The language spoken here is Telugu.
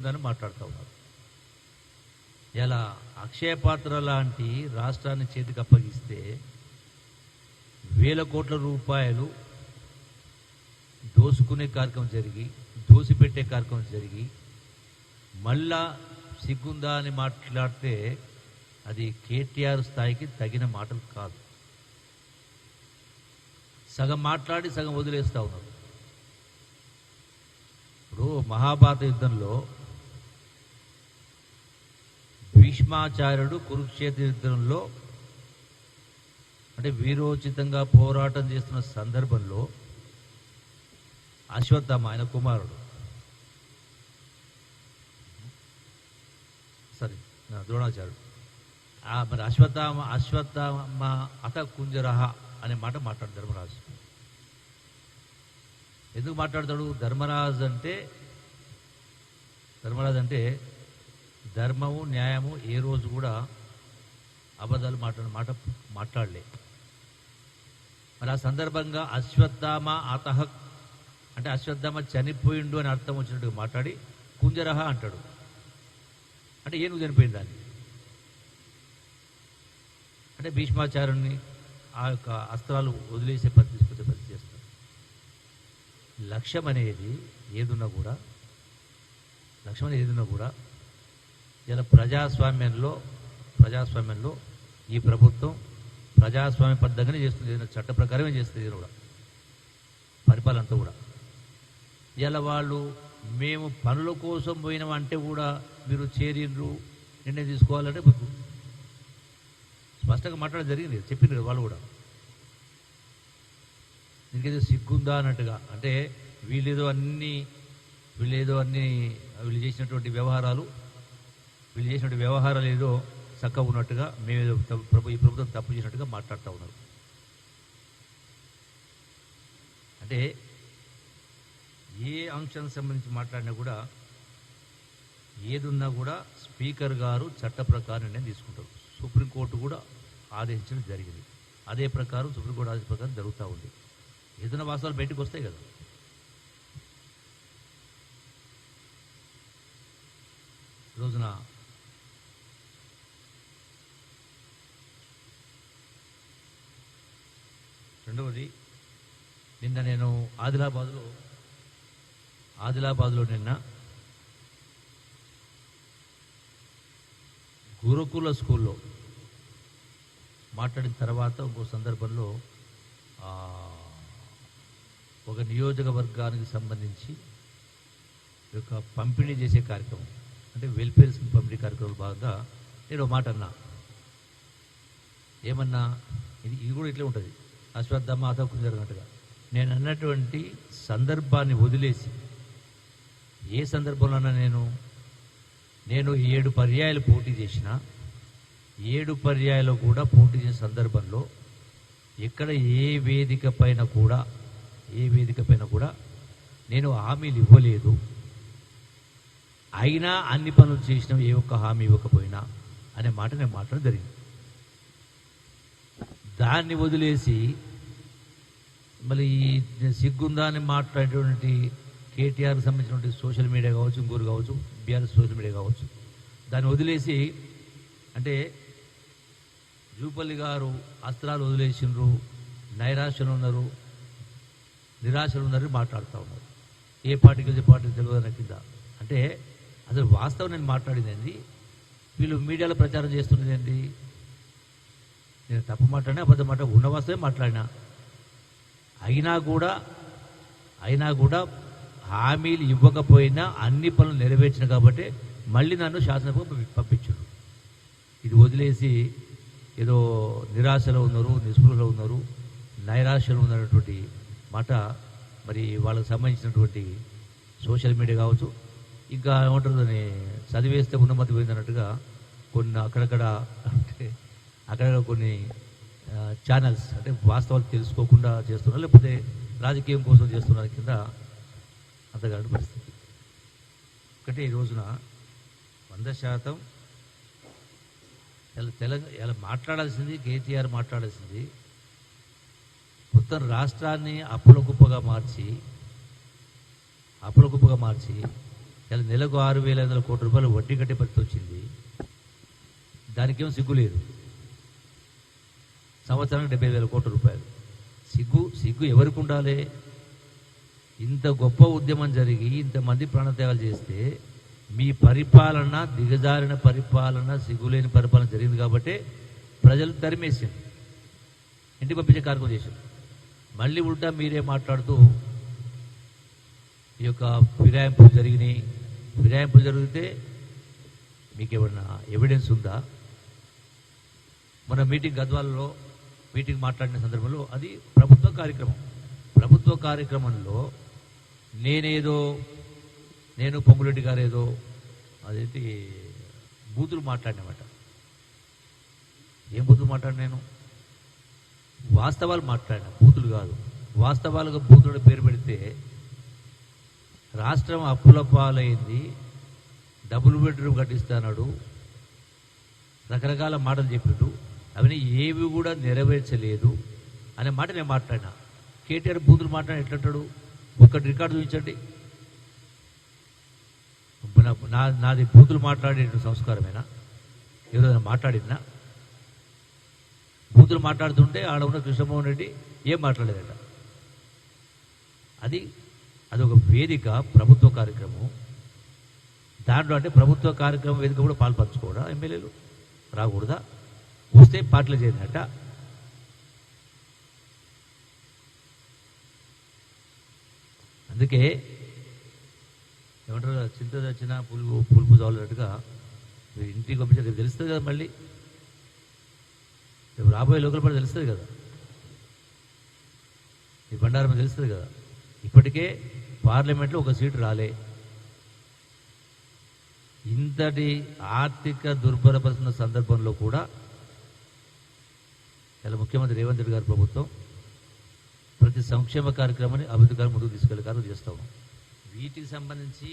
ఉందని మాట్లాడుతూ ఉన్నారు. ఇలా అక్షయ పాత్ర లాంటి రాష్ట్రాన్ని చేతికి అప్పగిస్తే వేల కోట్ల రూపాయలు దోసుకునే కార్యక్రమం జరిగి దోసిపెట్టే కార్యక్రమం జరిగి మళ్ళా సిగ్గుందా అని మాట్లాడితే అది కేటీఆర్ స్థాయికి తగిన మాటలు కాదు. సగం మాట్లాడి సగం వదిలేస్తూ ఉన్నారు. ఇప్పుడు మహాభారత యుద్ధంలో భీష్మాచార్యుడు కురుక్షేత్ర యుద్ధంలో అంటే వీరోచితంగా పోరాటం చేస్తున్న సందర్భంలో అశ్వత్థామ ఆయన కుమారుడు ద్రోణాచార్యుడు మరి అశ్వత్థామ అత కుంజరహ అనే మాట మాట్లాడు ధర్మరాజు. ఎందుకు మాట్లాడతాడు? ధర్మరాజు అంటే ధర్మము న్యాయము ఏ రోజు కూడా అబద్ధాలు మాట్లాడలే. మరి ఆ సందర్భంగా అశ్వత్థామ అతహ అంటే అశ్వత్థామ చనిపోయిండు అని అర్థం వచ్చినట్టుగా మాట్లాడి కుంజరహ అంటాడు. అంటే ఏనుగు చనిపోయింది దాన్ని. అంటే భీష్మాచార్యుని ఆ యొక్క అస్త్రాలు వదిలేసే తీసుకొచ్చే పరిస్థితి చేస్తారు. లక్ష్యం అనేది ఏదున్నా కూడా ఇలా ప్రజాస్వామ్యంలో ఈ ప్రభుత్వం ప్రజాస్వామ్యబద్ధంగానే చేస్తుంది. ఏదైనా చట్ట ప్రకారమే చేస్తుంది. ఇది కూడా పరిపాలనంతా కూడా ఇలా వాళ్ళు మేము పనుల కోసం పోయినామంటే కూడా మీరు చేరిండ్రు నిర్ణయం తీసుకోవాలంటే మీకు స్పష్టంగా మాట్లాడడం జరిగింది. చెప్పిండ్రు వాళ్ళు కూడా. దీనికైతే సిగ్గుందా అన్నట్టుగా అంటే వీళ్ళు చేసినటువంటి వ్యవహారాలు ఏదో చక్కగా ఉన్నట్టుగా మేమేదో ఈ ప్రభుత్వం తప్పు చేసినట్టుగా మాట్లాడుతూ ఉన్నారు. అంటే ఏ అంశానికి సంబంధించి మాట్లాడినా కూడా ఏదున్నా కూడా స్పీకర్ గారు చట్ట ప్రకారం నిర్ణయం తీసుకుంటారు. సుప్రీంకోర్టు కూడా ఆదేశించడం జరిగింది. అదే ప్రకారం సుప్రీంకోర్టు ఆదేశ ప్రకారం జరుగుతూ ఉంది. ఏదైనా వాస్తవాలు బయటకు వస్తాయి కదా. రోజున రెండవది నిన్న నేను ఆదిలాబాద్లో నిన్న గురుకుల స్కూల్లో మాట్లాడిన తర్వాత ఇంకో సందర్భంలో ఒక నియోజకవర్గానికి సంబంధించి ఒక పంపిణీ చేసే కార్యక్రమం అంటే వెల్ఫేర్ స్కీమ్ పంపిణీ కార్యక్రమం భాగంగా నేను ఒక మాట అన్నా. ఏమన్నా ఇది కూడా ఇట్లే ఉంటుంది. అశ్వత్థామ అతకు జరిగినట్టుగా నేను అన్నటువంటి సందర్భాన్ని వదిలేసి ఏ సందర్భంలోనా నేను 7 పర్యాయాలు పోటీ చేసిన 7 పర్యాయాలు కూడా పోటీ చేసిన సందర్భంలో ఎక్కడ ఏ వేదిక పైన కూడా నేను హామీలు ఇవ్వలేదు. అయినా అన్ని పనులు చేసిన ఏ ఒక్క హామీ ఇవ్వకపోయినా అనే మాట నేను మాట్లాడడం జరిగింది. దాన్ని వదిలేసి మళ్ళీ సిగ్గుందా అని మాట్లాడేటువంటి కేటీఆర్కి సంబంధించినటువంటి సోషల్ మీడియా కావచ్చు, ఇంకోరు కావచ్చు, బీఆర్ఎస్ సోషల్ మీడియా కావచ్చు, దాన్ని వదిలేసి అంటే జూపల్లి గారు అస్త్రాలు వదిలేసిండ్రు, నైరాశ్యలు ఉన్నారు, నిరాశలు ఉన్నారని మాట్లాడుతూ ఉన్నారు. ఏ పార్టీకి వెళ్ళే పార్టీకి తెలియదు కింద. అంటే అసలు వాస్తవం నేను మాట్లాడింది ఏంది, వీళ్ళు మీడియాలో ప్రచారం చేస్తున్నది ఏంటి? నేను తప్పు మాట్లాడినా అబద్ధం మాట్లాడినా ఉన్న వాస్తవే మాట్లాడినా. అయినా కూడా హామీలు ఇవ్వకపోయినా అన్ని పనులు నెరవేర్చిన కాబట్టి మళ్ళీ నన్ను శాసనసభకు పంపించారు. ఇది వదిలేసి ఏదో నిరాశలో ఉన్నారు, నిస్పృహలో ఉన్నారు, నైరాశ్యలో ఉన్నటువంటి మాట మరి వాళ్ళకి సంబంధించినటువంటి సోషల్ మీడియా కావచ్చు, ఇంకా ఏమంటుందని చదివేస్తే ఉన్నమతి పోయిందన్నట్టుగా కొన్ని అక్కడక్కడ కొన్ని ఛానల్స్ అంటే వాస్తవాలు తెలుసుకోకుండా చేస్తున్నారు, లేకపోతే రాజకీయం కోసం చేస్తున్నారు కింద అంతగాని పరిస్థితి. ఒకటి ఈ రోజున 100% ఇలా మాట్లాడాల్సింది కేటీఆర్ మాట్లాడాల్సింది మొత్తం రాష్ట్రాన్ని అప్పుల కుప్పగా మార్చి ఇలా నెలకు 6,500 కోట్ల రూపాయలు వడ్డీ కట్టే పరిస్థితి వచ్చింది. దానికేమో సిగ్గు లేదు. సంవత్సరానికి 70,000 కోట్ల రూపాయలు. సిగ్గు ఎవరికి ఉండాలి? ఇంత గొప్ప ఉద్యమం జరిగి ఇంతమంది ప్రాణత్యాగాలు చేస్తే మీ పరిపాలన దిగజారిన పరిపాలన, సిగ్గులేని పరిపాలన జరిగింది కాబట్టి ప్రజలు తరిమేసింది, ఇంటికి పంపించే కార్యక్రమం చేశారు. మళ్ళీ ఉల్టా మీరే మాట్లాడుతూ ఈ యొక్క ఫిరాయింపులు జరిగినాయి. ఫిరాయింపులు జరిగితే మీకు ఏమన్నా ఎవిడెన్స్ ఉందా? మన గద్వాలలో మీటింగ్ మాట్లాడిన సందర్భంలో అది ప్రభుత్వ కార్యక్రమం. ప్రభుత్వ కార్యక్రమంలో నేను పొంగులెడ్డి గారు ఏదో అదేంటి బూతులు మాట్లాడినమాట. ఏం బూతులు మాట్లాడిన? నేను వాస్తవాలు మాట్లాడిన, బూతులు కాదు. వాస్తవాలుగా బూతుడు పేరు పెడితే రాష్ట్రం అప్పుల పాలైంది, డబుల్ బెడ్రూమ్ కట్టిస్తాడు, రకరకాల మాటలు చెప్పాడు. అవన్నీ ఏవి కూడా నెరవేర్చలేదు అనే మాట నేను మాట్లాడినా. కేటీఆర్ బూతులు మాట్లాడి ఎట్లంటాడు? ఒక్కటి రికార్డు చూపించండి. నాది బూతులు మాట్లాడే సంస్కారమేనా? ఏదైనా మాట్లాడినా? బూతులు మాట్లాడుతుంటే ఆడ ఉన్న కృష్ణమోహన్ రెడ్డి ఏం మాట్లాడలేదట. అది ఒక వేదిక, ప్రభుత్వ కార్యక్రమం. దాంట్లో అంటే ప్రభుత్వ కార్యక్రమం వేదిక కూడా పాల్పంచుకోవడా? ఎమ్మెల్యేలు రాకూడదా? వస్తే పార్టీలు చేరినట్ట. అందుకే ఏమంటారు, చింత వచ్చిన పులుపు చాలన్నట్టుగా మీరు ఇంటికి పంపించారు. రేపు తెలుస్తుంది కదా, మళ్ళీ రేపు రాబోయే లోకల్ పార్టీ తెలుస్తుంది కదా, ఈ బండారం తెలుస్తుంది కదా. ఇప్పటికే పార్లమెంట్లో ఒక సీటు రాలే. ఇంతటి ఆర్థిక దుర్బలపరుస్తున్న సందర్భంలో కూడా ఇలా ముఖ్యమంత్రి రేవంత్ రెడ్డి గారి ప్రభుత్వం ప్రతి సంక్షేమ కార్యక్రమాన్ని అభివృద్ధి గారు ముందుకు తీసుకెళ్లే కార్యక్రమం చేస్తాము. వీటికి సంబంధించి